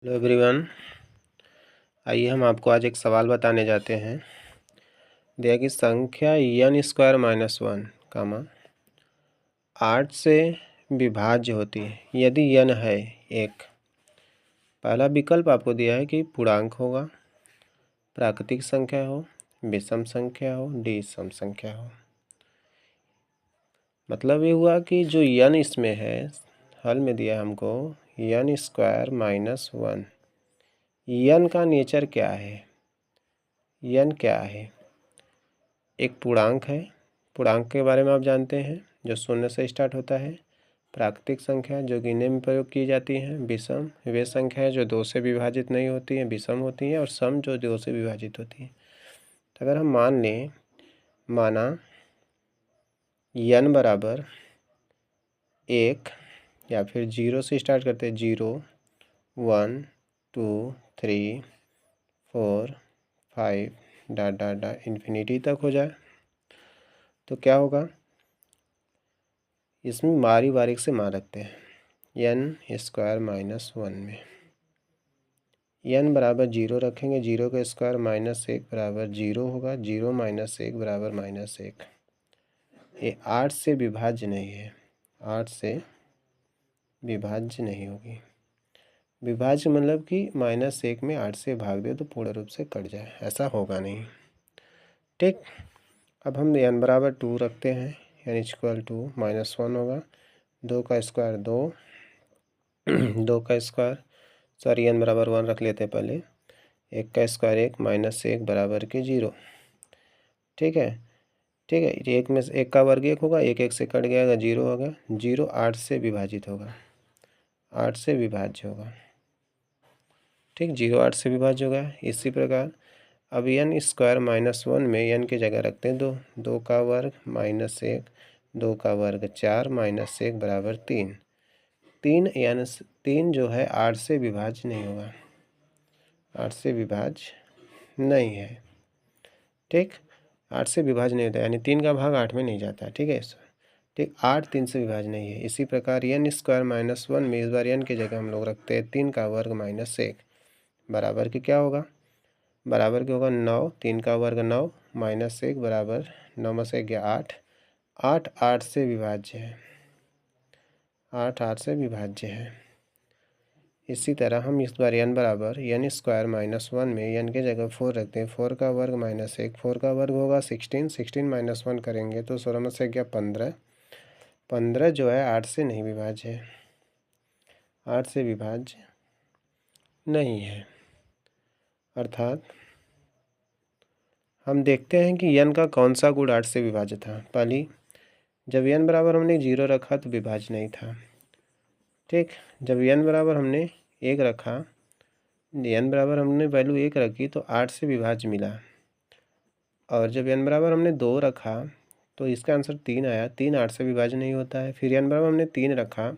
Hello everyone, आइए हम आपको आज एक सवाल बताने जाते हैं। दिया कि संख्या n स्क्वायर माइनस 1 कामा 8 से विभाज्य होती है यदि n है एक। पहला विकल्प आपको दिया है कि पूर्णांक होगा, प्राकृतिक संख्या हो, विषम संख्या हो, डी सम संख्या हो। मतलब ये हुआ कि जो n इसमें है, हल में दिया हमको n स्क्वायर माइनस 1। n का नेचर क्या है? n क्या है? एक पूर्णांक है। पूर्णांक के बारे में आप जानते हैं, जो शून्य से स्टार्ट होता है। प्राकृतिक संख्या जो गिनने में प्रयोग की जाती हैं। विषम वे संख्या है जो 2 से विभाजित नहीं होती हैं, विषम होती हैं। और सम जो 2 से विभाजित होती हैं। तो अगर हम मान लें, माना n बराबर 1 या फिर 0 से स्टार्ट करते हैं, 0 1 2 3 4 5 डॉट डॉट डॉट इन्फिनिटी तक हो जाए तो क्या होगा? इसमें बारी बारीक से मान रखते हैं। n स्क्वायर माइनस 1 में n बराबर 0 रखेंगे, 0 का स्क्वायर माइनस 1 बराबर 0 होगा, 0 माइनस 1 बराबर माइनस 1। ये 8 से विभाज्य नहीं है, 8 से विभाज्य नहीं होगी। विभाज्य मतलब कि -1 में 8 से भाग दे तो पूर्ण रूप से कट जाए, ऐसा होगा नहीं। ठीक, अब हम n बराबर 2 रखते हैं, n इक्वल टू -1 होगा। 2 का स्क्वायर 2 2 का स्क्वायर सॉरी n बराबर 1 रख लेते हैं पहले। 1 का स्क्वायर 1 माइनस 1 बराबर के 0। ठीक है, ठीक है। 1 में से 1 का वर्ग 1 होगा, 1 1 से कट गया, 0 होगा। 0 8 से विभाजित होगा, 8 से विभाज्य होगा। ठीक, 0 8 से विभाज्य होगा। इसी प्रकार अब n स्क्वायर माइनस 1 में n की जगह रखते हैं 2। 2 का वर्ग माइनस 1, 2 का वर्ग 4 माइनस 1 बराबर 3। 3 जो है 8 से विभाज्य नहीं होगा, 8 से विभाज्य नहीं है। ठीक, 8 से विभाज्य नहीं होता, यानी 3 का भाग 8 में नहीं जाता। ठीक है, ठीक, 8 3 से विभाज्य नहीं है। इसी प्रकार n स्क्वायर माइनस 1 में इस बार n की जगह हम लोग रखते हैं 3 का वर्ग माइनस 1 बराबर के क्या होगा? बराबर के होगा 9। 3 का वर्ग 9 माइनस 1 बराबर 9 में से 8। 8 8 से विभाज्य है, 8 8 से विभाज्य है। इसी तरह हम इस बार n बराबर n स्क्वायर माइनस 1 में n के जगह 4 रखते हैं। 4 का वर्ग माइनस 1, 4 का वर्ग होगा 16। 16 माइनस 1 करेंगे तो 16 में से 15। 15 जो है 8 से नहीं विभाज्य है, 8 से विभाज्य नहीं है। अर्थात हम देखते हैं कि n का कौन सा गुण 8 से विभाज्य था। पहली, जब n बराबर हमने 0 रखा तो विभाज्य नहीं था। ठीक, जब n बराबर हमने 1 रखा, n बराबर हमने वैल्यू 1 रखी तो 8 से विभाज्य मिला। और जब n बराबर हमने 2 रखा तो इसका आंसर 3 आया। 3 8 से विभाज्य नहीं होता है। फिर n बराबर हमने 3 रखा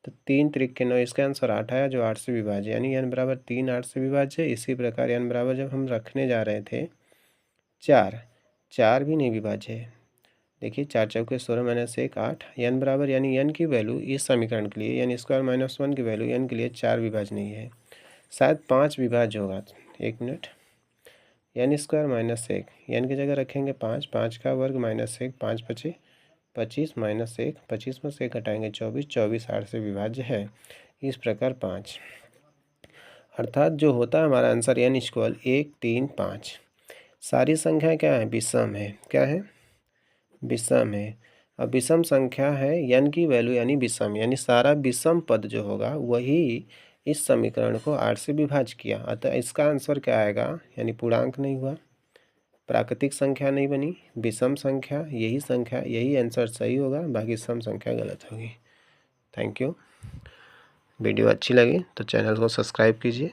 तो 3 3 के 9, इसका आंसर 8 आया, जो 8 से विभाज्य, यानी n बराबर 3 8 से विभाज्य। इसी प्रकार n बराबर जब हम रखने जा रहे थे 4, 4 भी नहीं विभाज्य है। देखिए 4 चौके 16 माइनस 1 8। n बराबर यानी n की वैल्यू इस समीकरण के लिए n स्क्वायर माइनस 1 की वैल्यू n के लिए 4 विभाज्य नहीं है, शायद 5 विभाज्य होगा। 1 minute, n square minus 1, n की जगह रखेंगे 5। 5 का वर्ग माइनस 1, 5 5 25 माइनस 1, 25 में से 1 घटाएंगे 24, 24 8 से विभाज्य है। इस प्रकार 5, अर्थात जो होता है हमारा आंसर n इक्वल 1 3 5। सारी संख्या क्या है? विषम है। क्या है? विषम है। अब विषम संख्या है, n की वैल्यू यानी विषम, यानी सारा विषम पद जो होगा वही इस समीकरण को 8 से विभाज्य किया। अतः इसका आंसर क्या आएगा? यानी पूर्णांक नहीं हुआ, प्राकृतिक संख्या नहीं बनी, विषम संख्या, यही संख्या, यही आंसर सही होगा, बाकी सम संख्या गलत होगी। Thank you. वीडियो अच्छी लगी तो चैनल को सब्सक्राइब कीजिए।